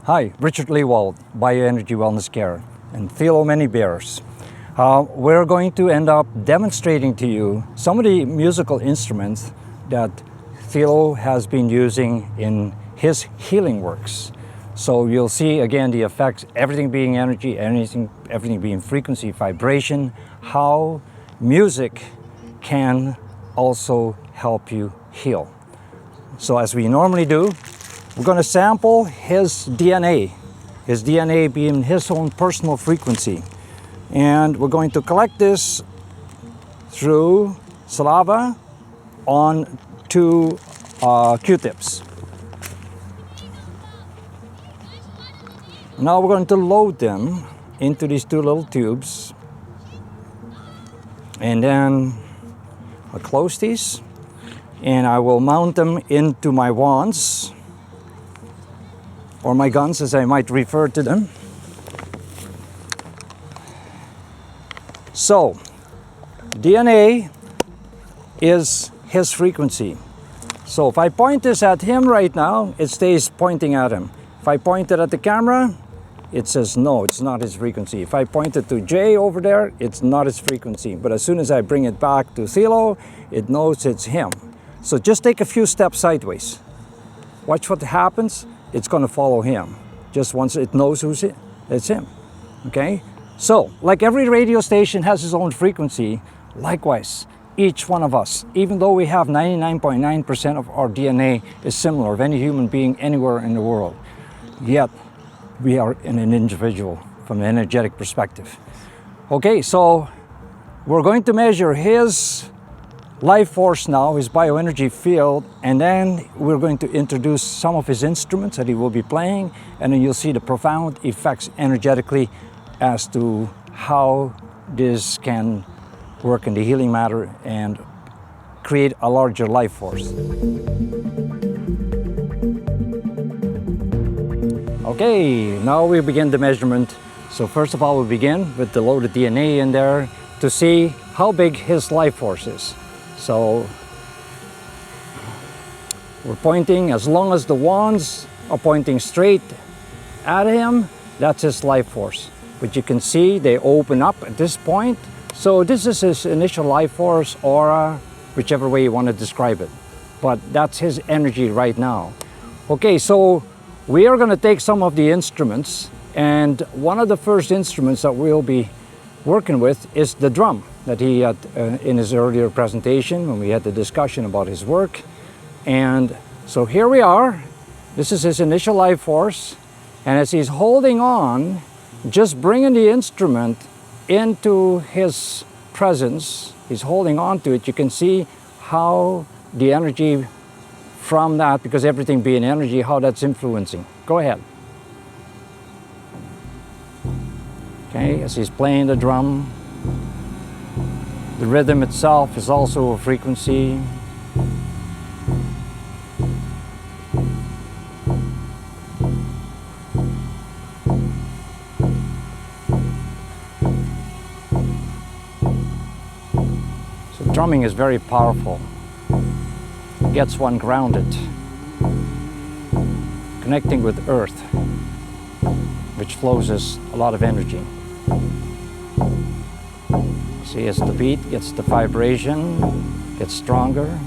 Hi, Richard Lewald, Bioenergy Wellness Care, and Thilo ManyBears. We're going to end up demonstrating to you some of the musical instruments that Thilo has been using in his healing works. So you'll see again the effects, everything being energy, everything being frequency, vibration, how music can also help you heal. So as we normally do, we're going to sample his DNA being his own personal frequency. And we're going to collect this through saliva on two Q-tips. Now we're going to load them into these two little tubes. And then I'll close these and I will mount them into my wands, or my guns as I might refer to them. So, DNA is his frequency. So if I point this at him right now, it stays pointing at him. If I point it at the camera, it says no, it's not his frequency. If I point it to Jay over there, it's not his frequency. But as soon as I bring it back to Thilo, it knows it's him. So just take a few steps sideways. Watch what happens. It's going to follow him. Just once it knows who's it, it's him. Okay? So, like every radio station has its own frequency, likewise, each one of us, even though we have 99.9% of our DNA is similar of any human being anywhere in the world, yet we are in an individual from an energetic perspective. Okay, so we're going to measure his life force now, his bioenergy field, and then we're going to introduce some of his instruments that he will be playing, and then you'll see the profound effects energetically as to how this can work in the healing matter and create a larger life force. Okay, now we begin the measurement. So first of all, we begin with the loaded DNA in there to see how big his life force is. So we're pointing, as long as the wands are pointing straight at him, that's his life force. But you can see they open up at this point. So this is his initial life force, aura, whichever way you want to describe it. But that's his energy right now. Okay, so we are going to take some of the instruments, and one of the first instruments that we'll be working with is the drum that he had in his earlier presentation when we had the discussion about his work. And so here we are. This is his initial life force, and as he's holding on, just bringing the instrument into his presence, he's holding on to it, you can see how the energy from that, because everything being energy, how that's influencing. Go ahead. Okay, as he's playing the drum, the rhythm itself is also a frequency. So drumming is very powerful. It gets one grounded, connecting with earth, which flows us a lot of energy. See, as the beat gets the vibration, gets stronger,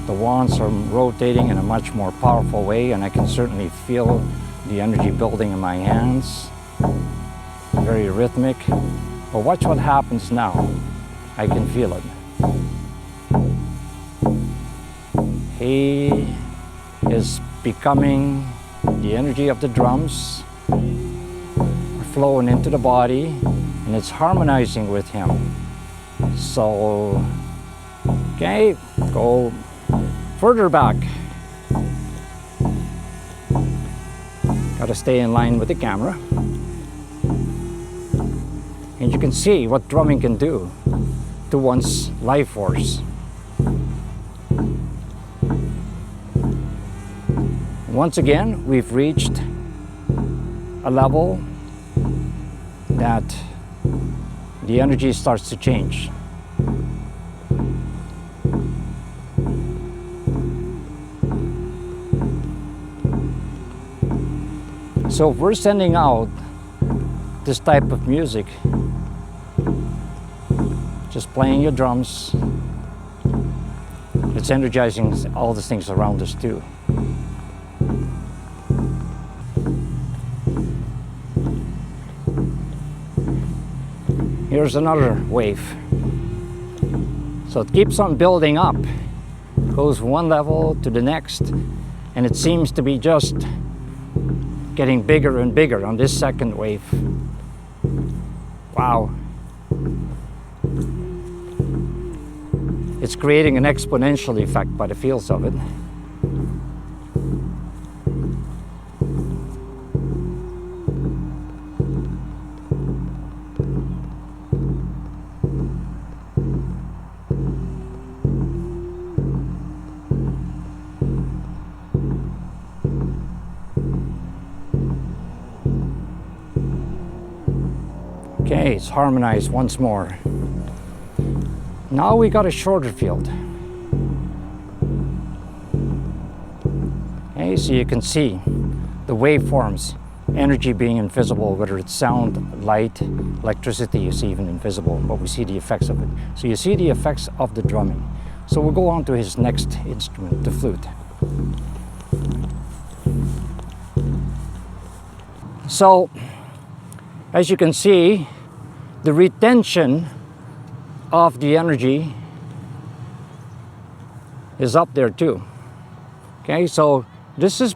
the wands are rotating in a much more powerful way, and I can certainly feel the energy building in my hands. Very rhythmic. But watch what happens now. I can feel it. He is becoming the energy of the drums, flowing into the body, and it's harmonizing with him. So, okay, go further back. Gotta stay in line with the camera. And you can see what drumming can do to one's life force. Once again, we've reached a level that the energy starts to change. So if we're sending out this type of music, just playing your drums, it's energizing all the things around us too. Here's another wave. So it keeps on building up, goes from one level to the next, and it seems to be just getting bigger and bigger on this second wave. Wow. It's creating an exponential effect by the feels of it. Okay, it's harmonized once more. Now we got a shorter field. Okay, so you can see the waveforms, energy being invisible, whether it's sound, light, electricity is even invisible, but we see the effects of it. So you see the effects of the drumming. So we'll go on to his next instrument, the flute. So, as you can see, the retention of the energy is up there too. Okay, so this is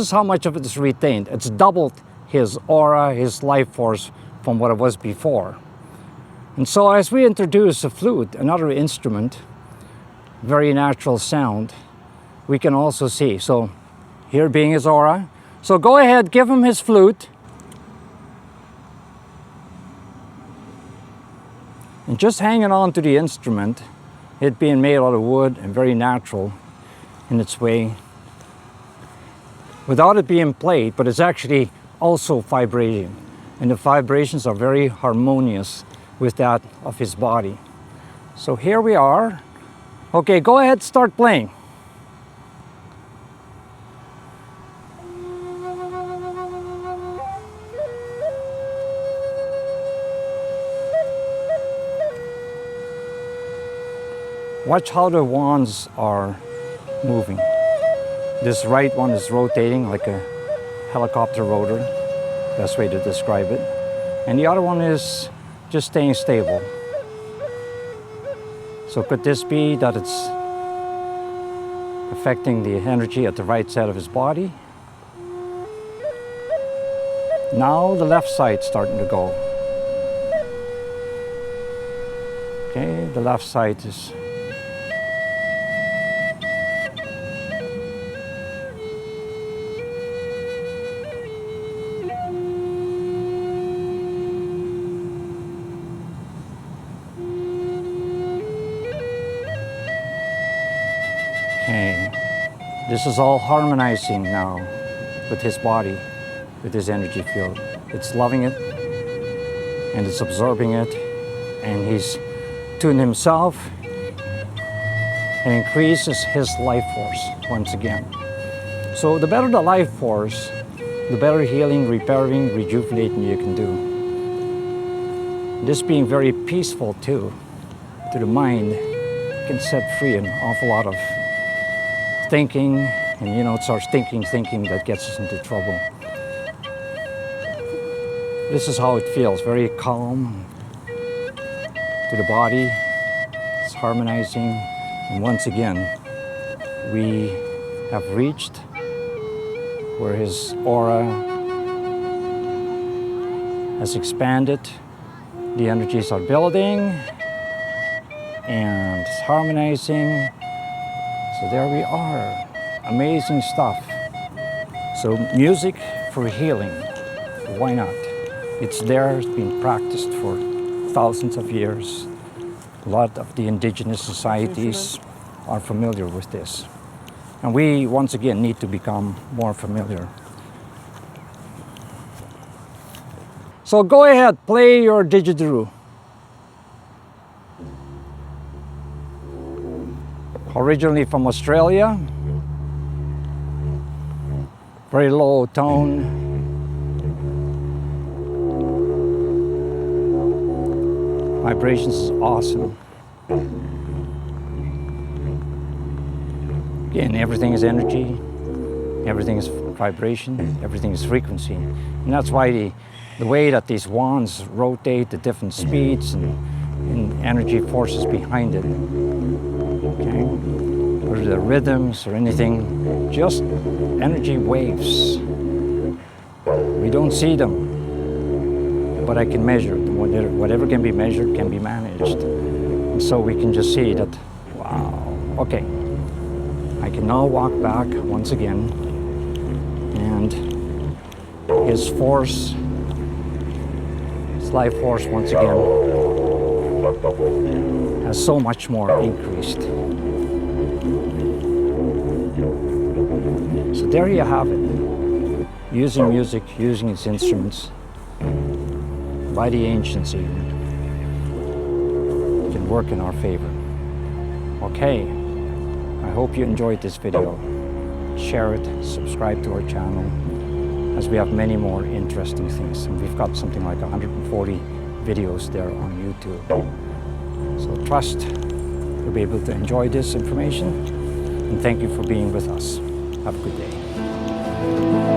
how much of it is retained. It's doubled his aura, his life force from what it was before. And so as we introduce the flute, another instrument, very natural sound, we can also see. So here being his aura. So go ahead, give him his flute. And just hanging on to the instrument, it being made out of wood and very natural in its way, without it being played, but it's actually also vibrating. And the vibrations are very harmonious with that of his body. So here we are. Okay, go ahead, start playing. Watch how the wands are moving. This right one is rotating like a helicopter rotor, best way to describe it. And the other one is just staying stable. So could this be that it's affecting the energy at the right side of his body? Now the left side's starting to go. Okay, the left side is this is all harmonizing now with his body, with his energy field. It's loving it and it's absorbing it, and he's tuned himself and increases his life force once again. So the better the life force, the better healing, repairing, rejuvenating you can do. This being very peaceful too, to the mind, can set free an awful lot of thinking, and it starts thinking that gets us into trouble. This is how it feels, very calm to the body. It's harmonizing, and once again we have reached where his aura has expanded, the energies are building and it's harmonizing. So there we are, amazing stuff. So music for healing, why not? It's there, it's been practiced for thousands of years. A lot of the indigenous societies are familiar with this. And we, once again, need to become more familiar. So go ahead, play your Didjeridoo. Originally from Australia, very low tone, Vibrations is awesome. Again, everything is energy, everything is vibration, everything is frequency. And that's why the way that these wands rotate, the different speeds and energy forces behind it. Okay? Or the rhythms or anything, just energy waves. We don't see them, but I can measure them. Whatever can be measured can be managed. And so we can just see that, wow, okay. I can now walk back once again, and his force, his life force once again, has so much more increased. So there you have it. Using music, using its instruments by the ancients even, can work in our favor. Okay, I hope you enjoyed this video. Share it, subscribe to our channel, as we have many more interesting things. And we've got something like 140 videos there on YouTube. So trust you'll be able to enjoy this information. And thank you for being with us. Have a good day.